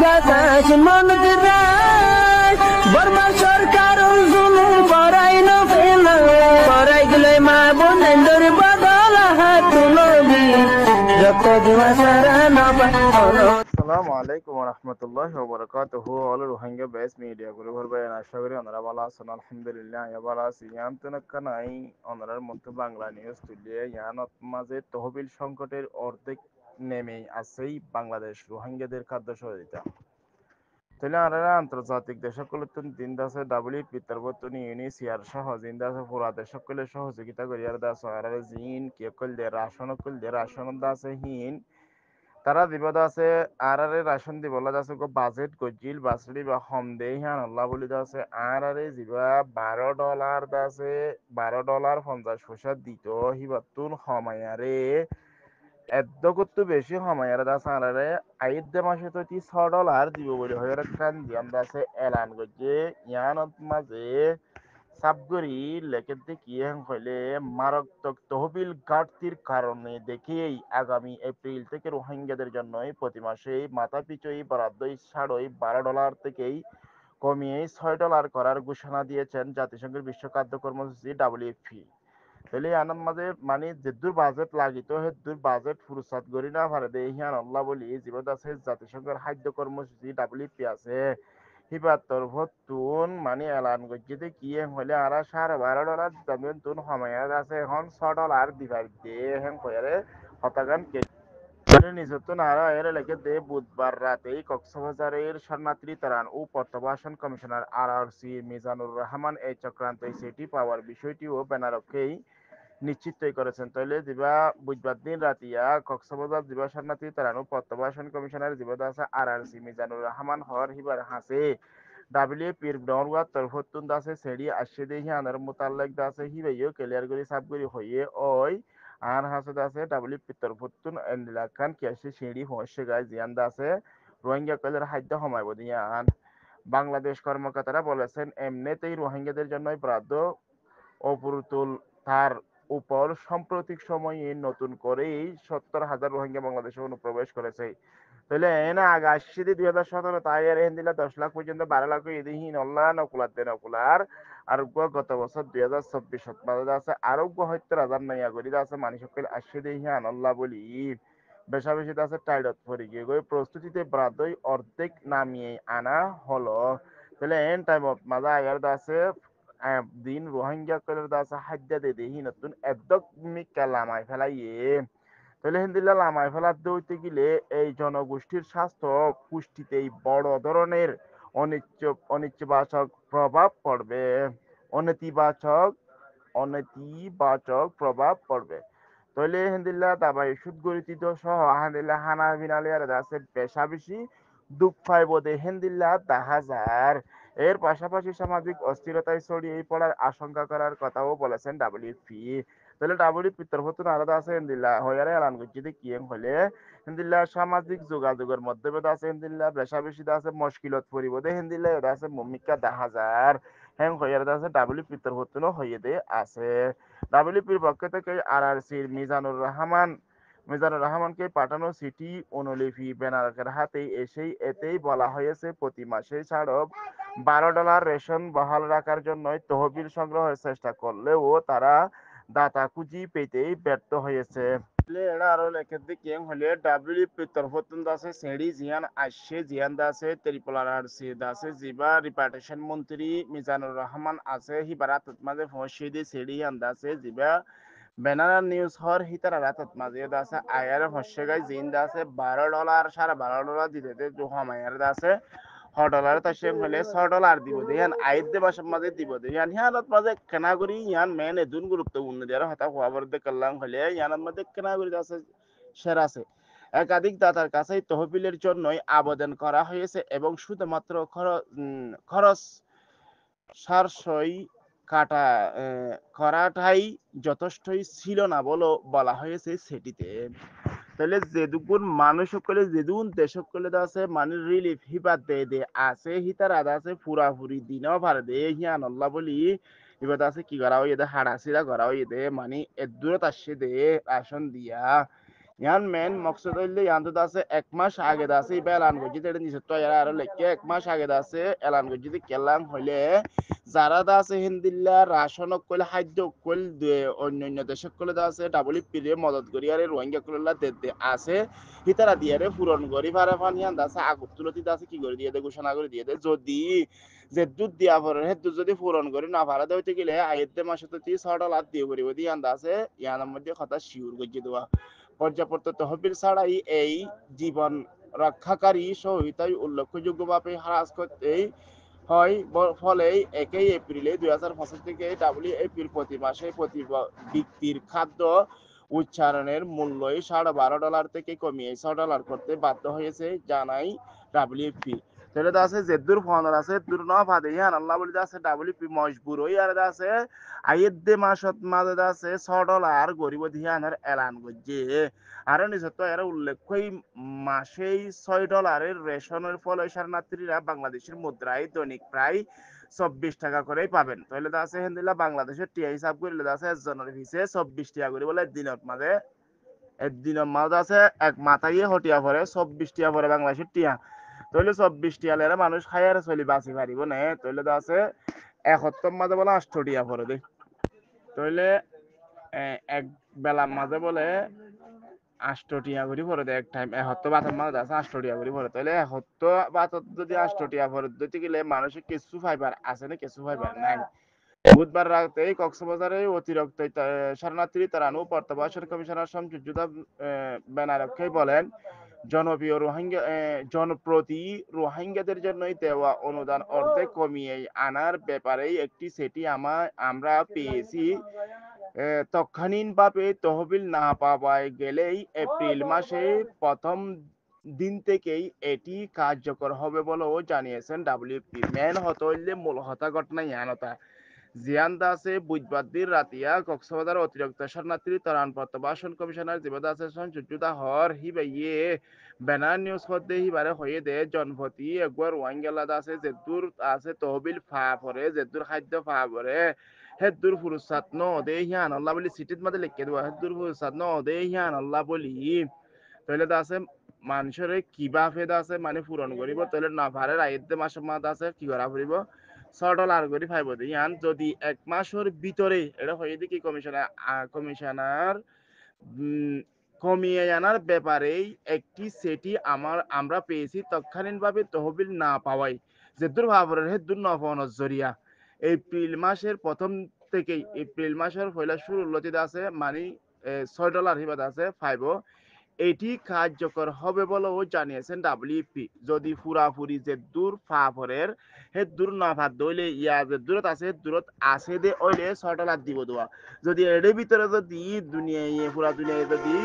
বাতাস মনত রায় বর্মা সরকার জুলুম করাই না ফেলা করাই গেলে মা বোনেদের বদল হাত তুলবি যত দিবা সারা না আসসালামু আলাইকুম রহমতুল্লাহি ওয়া বারাকাতুহু অল রোহিঙ্গা বেস মিডিয়া গুলো ভরবে আশা করি ওনারা ভালো আছেন আলহামদুলিল্লাহ ভালো আছি ইয়ান তনকানাই ওনারার মধ্যে বাংলা নিউজ তুলিয়ে ইয়ান মাঝে তহবিল সংকটের অর্ধেক নেমে আছেই বাংলাদেশ রোহিঙ্গাদের খাদ্য সহযোগিতা তাহলে আনারা আন্তর্জাতিক দেশগুলোর দিন দাসে ডাব্লিউপি তরবতনি ইউনিসিয়ার সহ দিন দাসে পুরা দেশগুলো সহযোগিতা করিয়ার দাস আর জিন কে কল দে রাশন দাসে হিন তারা বিপদ আছে আর রাশন দিবলা আছে গো বাজেট গজিল বাসড়ি বা হম দে হ্যাঁ আল্লাহ বলি আছে আর জিবা $12 আছে $12 50 পয়সা দিত হিবাতুন হমায়ারে এদ্দ করতে বেশি হমায়ার দাস আরে আইদ্দে মাসে তো $6 দিব বলে হয়ে রাখান দিয়াম দাসে এলান গজে ইয়ানত মাঝে সাবগরি লেখেতে কি হইলে মারাত্মক তহবিল ঘাটতির কারণে দেখেই আগামী এপ্রিল থেকে রোহিঙ্গাদের জন্য প্রতি মাসে মাথা পিছুই বরাদ্দ $12 থেকেই কমিয়ে $6 করার ঘোষণা দিয়েছেন জাতিসংঘের বিশ্ব খাদ্য কর্মসূচি ডাব্লিউএফপি। তাহলে আনার মাঝে মানে যেদূর বাজেট লাগিত সেদূর বাজেট ফুরসাদ করি না পারে দে হিয়ান আল্লাহ বলি জীবত আছে জাতিসংঘের খাদ্য কর্মসূচি ডাব্লিউএফপি আছে হিবার তরফতুন মানে এলান করছে কি হলে আর $12.5 দামের তুন সময় আছে এখন $6 দিবার দিয়ে হেন কয়ারে হতাগান নিজত্ব নারা এর লেগে দে বুধবার রাতেই কক্সবাজারের শরণার্থী ত্রাণ ও প্রত্যাবাসন কমিশনার আরআরসি মিজানুর রহমান এই চক্রান্ত সেটি পাওয়ার বিষয়টিও ব্যানারকেই নিশ্চিত করেছেন তৈলে দিবা বুধবার দিন রাতিয়া কক্সবাজার দিবা শরণার্থী ত্রাণ ও প্রত্যাবাসন কমিশনার জীবত আছে আরআরসি মিজানুর রহমান হর হিবার হাসে ডাব্লিউপির নরওয়ার তরফতুন দাসে সেডি আসছে দেখি আনার মোতাল্লাক দাসে হিবাইও ক্লিয়ার করে সাবগুরি হইয়ে ওই আর হাসে দাসে ডাব্লিউপি তরফতুন এন্ডিলাকান কিয়াসে সেডি হচ্ছে গায় জিয়ান দাসে রোহিঙ্গা কলের খাদ্য সময় বদিয়ান বাংলাদেশ কর্মকর্তারা বলেছেন এমনিতেই রোহিঙ্গাদের জন্য বরাদ্দ অপুরুতুল তার উপর সাম্প্রতিক সময়ে নতুন করেই 70,000 রোহিঙ্গা বাংলাদেশে অনুপ্রবেশ করেছে তাহলে এনা আগে আসছে 2017 তাই আর দিলা 10 লাখ পর্যন্ত 12 লাখ এদিহি নল্লা নকুলার দে নকুলার আরোগ্য গত বছর 2024 মাঝে আছে আরোগ্য 70,000 নাইয়া করি আছে মানুষ সকল আসছে দেখি আনল্লা বলি বেশা বেশি আছে টাইডত পড়ে গিয়ে গই প্রস্তুতিতে ব্রাদই অর্ধেক নামিয়ে আনা হলো তাহলে এন টাইম মাঝে আয়ার আছে দিন রোহিঙ্গা কলের দাসা হাজ্জা দে দেহি নতুন একদম মিকা লামাই ফেলাইয়ে তাহলে হিন্দিল্লা লামাই ফেলার দৌড়তে গেলে এই জনগোষ্ঠীর স্বাস্থ্য পুষ্টিতেই বড় ধরনের অনিচ্ছবাচক প্রভাব পড়বে অনতিবাচক অনতিবাচক প্রভাব পড়বে তাহলে হিন্দিল্লা দাবাই সুদ গরিতিত সহ হান্দিল্লা হানা বিনালে আর আছে পেশা বেশি দুঃখ পাইব দে হিন্দিল্লা 10,000 এর পাশাপাশি সামাজিক অস্থিরতায় ছড়িয়ে পড়ার আশঙ্কা করার কথাও বলেছেন ডাব্লিউপি তাহলে ডাব্লিউপি তরফতুন আলাদা আছে হিন্দিল্লা হয়ারে এলান করছি কি হলে হিন্দিল্লা সামাজিক যোগাযোগের মধ্যে আছে হিন্দিল্লা বেশা বেশি আছে মুশকিলত পরিব দে হিন্দিল্লা এটা আছে মমিকা 10,000 হ্যাঁ হয়ারে আছে ডাব্লিউপি তরফতুন হইয়ে দে আছে ডাব্লিউপির পক্ষ থেকে আরআরসির মিজানুর রহমানকে পাঠানো চিঠি অনুলিপি ব্যানারকের হাতে এতেই বলা হয়েছে প্রতি মাসে ছাড়ো $12 রেশন বহাল রাখার জন্য তহবিল সংগ্রহের চেষ্টা করলেও তারা দাতা খুঁজি পেতেই ব্যর্থ হয়েছে এরা আরো লেখের দিকে হলে ডাব্লিউপি তরফতুন দাসে সেড়ি জিয়ান আসছে জিয়ান দাসে ত্রিপুরার আরসি দাসে জিবা রিপার্টেশন মন্ত্রী মিজানুর রহমান আছে হিবারাত মাঝে পৌঁছে দিয়ে সেড়ি আন্দাসে জিবা বেনানা নিউজ হর হিতারা রাতত মাঝে দাসে আয়ার হচ্ছে গাই জিন দাসে $12 $12.5 দিতে দে जो हमारे দাসে $6 তাসে হলে $6 দিব দেয়ান আইদ্দে মাসের মাঝে দিব দেয়ান হিয়ানত মাঝে কেনা করি ইয়ান মেন এদুন গুরুত্বপূর্ণ দেয়ার হতা খবর দে করলাম হলে ইয়ানত মাঝে কেনা করি দাসে সেরা আছে একাধিক দাতার কাছে তহবিলের জন্যই আবেদন করা হয়েছে এবং শুধুমাত্র খরচ সারসই কাটা করাটাই যথেষ্টই ছিল না বলে বলা হয়েছে সেটিতে তাহলে যেদুকুন মানুষ সকলে যেদুন দেশ সকলে আছে মানে রিলিফ হিবাদ দে আছে হিতার আদা আছে পুরাপুরি দিনও ভার দে হিয়ান আল্লাহ বলি এবার আছে কি করা হয় এদের হাড়াসিরা করা হয় এদের মানে এদূরত আসছে দে রাশন দিয়া ইয়ান মেন মকসদ হইলে ইয়ান তো আছে 1 মাস আগে আছে ইবা এলান করছি এটা নিচে তো আর লেখকে 1 মাস আগে আছে এলান করছি কেলাম হইলে যারা আছে হিন্দিল্লা রাশন কইলে খাদ্য কইল অন্যান্য দেশক কইলে আছে ডাবলইপি রে মদত করি আর রোহিঙ্গা কইলা দে আছে হিতারা দিয়ে রে পূরণ করি পারে ফান ইয়ান আছে আগতুলতি আছে কি করে দিয়ে দে ঘোষণা করে দিয়ে দে যদি যে দুধ দিয়া পরে হে দুধ যদি পূরণ করি না পারে দেওয়াতে গেলে আইতে মাসে তো 6 ডলার দিয়ে করিব দিয়ে ইয়ান আছে ইয়ানের মধ্যে কথা শিওর গজি দেওয়া পর্যাপ্ত তহবিল ছাড়াই এই জীবন রক্ষাকারী সহায়তায় উল্লেখযোগ্যভাবে হ্রাস করতেই হয় ফলে 1 এপ্রিলে 2025 থেকে ডাব্লিউএফপির প্রতি মাসে প্রতি ব্যক্তির খাদ্য উচ্চারণের মূল্যই $12.5 থেকে কমিয়ে $6 করতে বাধ্য হয়েছে জানাই ডাব্লিউএফপি তাহলে আছে যেদুর ফোন আছে দূর না ভাদে ইয়ান আল্লাহ বলি আছে ডাব্লিউএফপি মজবুর হই আর আছে আইয়েদে মাসত মাঝে আছে $6 গরিব ধিয়ানের এলান করছে আর নিশ্চয় তো এরা উল্লেখ্যই মাসেই $6 রেশনের ফলে শরণার্থীরা বাংলাদেশের মুদ্রায় দৈনিক প্রায় 24 টাকা করেই পাবেন তাহলে তো আছে হেন্দিলা বাংলাদেশের টিয়া হিসাব করলে আছে একজনের পিছে 24 টাকা করে বলে দিনের মাঝে আছে এক মাথায় হটিয়া পড়ে 24 টাকা পরে বাংলাদেশের টিয়া তাহলে 24 টাকা লেরা মানুষ খাই আর চলি বাঁচি পারিব না তাহলে তো আছে 71 মাঝে বলে 8 টাকা পরে দে তাহলে এক বেলার মাঝে বলে 8 টাকা করে পরে দেয় এক টাইম 71 মাঝে আছে 8 টাকা করে পরে তাহলে 71 যদি 8 টাকা পরে দিতে গেলে মানুষের কিছু ফাইবার আছে না কিছু ফাইবার নাই বুধবার রাতে কক্সবাজারে অতিরিক্ত শরণার্থী তারানু প্রত্যাবাসন কমিশনার শামসুজ্জোধা ব্যানারক্ষী বলেন জনপ্রতি রোহিঙ্গাদের জন্যই দেওয়া অনুদান অর্ধেক কমিয়ে আনার ব্যাপারে একটি সেটি আমরা পেয়েছি তৎক্ষণাৎভাবে তহবিল না পাওয়া গেলেই এপ্রিল মাসে প্রথম দিন থেকেই এটি কার্যকর হবে বলেও জানিয়েছেন ডাব্লিউপি মেন হতইলে মূল হতা ঘটনা ইয়ানতা জিয়ান দাসে বুধবার দিন রাতিয়া কক্সবাজার অতিরিক্ত শরণার্থী ত্রাণ প্রত্যাবাসন কমিশনার জীবন দাসের সংযুক্ত হর হিবাইয়ে বেনার নিউজ হতে হিবারে হয়ে দে জনপতি একবার ওয়াঙ্গেলা দাসে যে দূর আছে তহবিল ফা পরে যে দূর খাদ্য ফা পরে হেদুর ফুরসাত ন দে হিয়ান আল্লাহ বলি সিটিত মাঝে লিখে দেওয়া হেদুর ফুরসাত ন দে হিয়ান আল্লাহ বলি তাহলে তো আছে মানুষের কিবা ফেদা আছে মানে পূরণ করিব তাহলে না ভারে রাইতে মাসের মাথা আছে কি করা ফুরিব $6 করে ফাইব ইয়ান যদি 1 মাসের ভিতরে এটা হয়ে দেখি কমিশনার কমিয়ে আনার ব্যাপারেই একটি সেটি আমরা পেয়েছি তৎক্ষণাৎভাবে তহবিল না পাওয়াই যে দুর্ভাবরের হে দুর্নফনের জরিয়া এপ্রিল মাসের প্রথম থেকেই এপ্রিল মাসের পয়লা শুরু লতিতে আছে মানে $6 হিবাদ আছে ফাইব এটি কার্যকর হবে বলেও জানিয়েছেন ডাব্লিউপি যদি পুরাপুরি যে দূর ফাফরের হে দূর না ভাত দইলে ইয়া যে দূরত আছে দে ওইলে $6 দিব দেওয়া যদি এর ভিতরে যদি দুনিয়া পুরা দুনিয়া যদি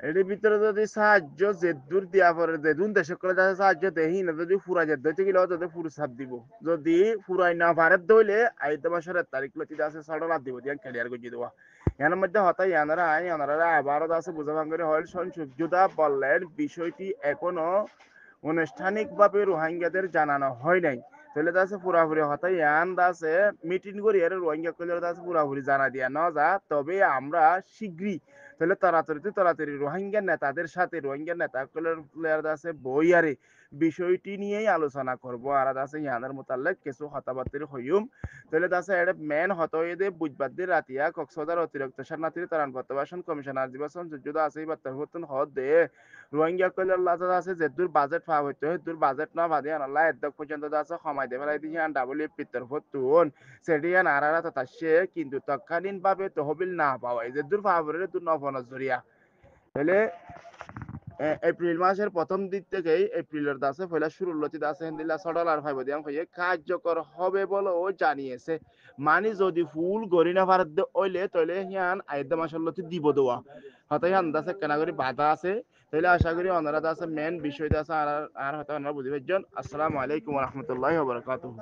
এর ভিতরে যদি সাহায্য যে দূর দিয়া পরে যে দুন দেশে করে যাচ্ছে সাহায্য দেহি না যদি ফুরা যে দইতে গেলে যদি ফুরু সাপ দিব যদি ফুরাই না পারে দইলে আইতে মাসের তারিখ লতি আছে $6 দিব দিয়া ক্লিয়ার করে দেওয়া এর মধ্যে হতাই এনারা আবারও আছে বুঝা ভাঙ্গরে হল সংযুক্তা বললেন বিষয়টি এখনো আনুষ্ঠানিকভাবে রোহিঙ্গাদের জানানো হয় নাই তাহলে আছে পুরাপুরি হতাই আছে মিটিং করি আর রোহিঙ্গা কইলে আছে পুরাপুরি জানা দিয়া ন যা তবে আমরা শীঘ্রই তাহলে তাড়াতাড়ি রোহিঙ্গা নেতা কইলে আছে বইয়ারে বিষয়টি নিয়েই আলোচনা করব আর আছে ইয়ানের মোতালেক কিছু হতাবার্তির হইম তাহলে আছে এটা মেন হতয়ে বুধবার দিন রাতিয়া কক্সবাজার অতিরিক্ত শরণার্থী ত্রাণ প্রত্যাবাসন কমিশনার জীবাসন যুদ্ধ আছে বার্তাবর্তন হদ দে রোহিঙ্গা কইলে আছে যে দূর বাজেট পাওয়া হইতো দূর বাজেট না বাদে আল্লাহ এদক পর্যন্ত আছে সময় দেবে লাই দিয়ে ডাব্লিউপি তরফতুন সেডিয়ান আরারা তাতাসে কিন্তু তৎকালীনভাবে তহবিল না পাওয়া যে দূর পাওয়া দূর নফনজ জরিয়া তাহলে এপ্রিল মাসের প্রথম দিক থেকেই এপ্রিলের দাসে পয়লা শুরুর লতি দাসে হিন্দিলা $6 ফাইব দিয়াম হয়ে কার্যকর হবে বলেও জানিয়েছে মানে যদি ফুল গরিনা ভারত ওইলে তাহলে হিয়ান আইদা মাসের লতি দিব দেওয়া হয়তো হিয়ান দাসে কেনা করি বাধা আছে তাহলে আশা করি ওনারা দাসে মেন বিষয়টা আছে আর হয়তো ওনারা বুঝি পারছেন আসসালামু আলাইকুম রহমতুল্লাহ বারাকাতুহু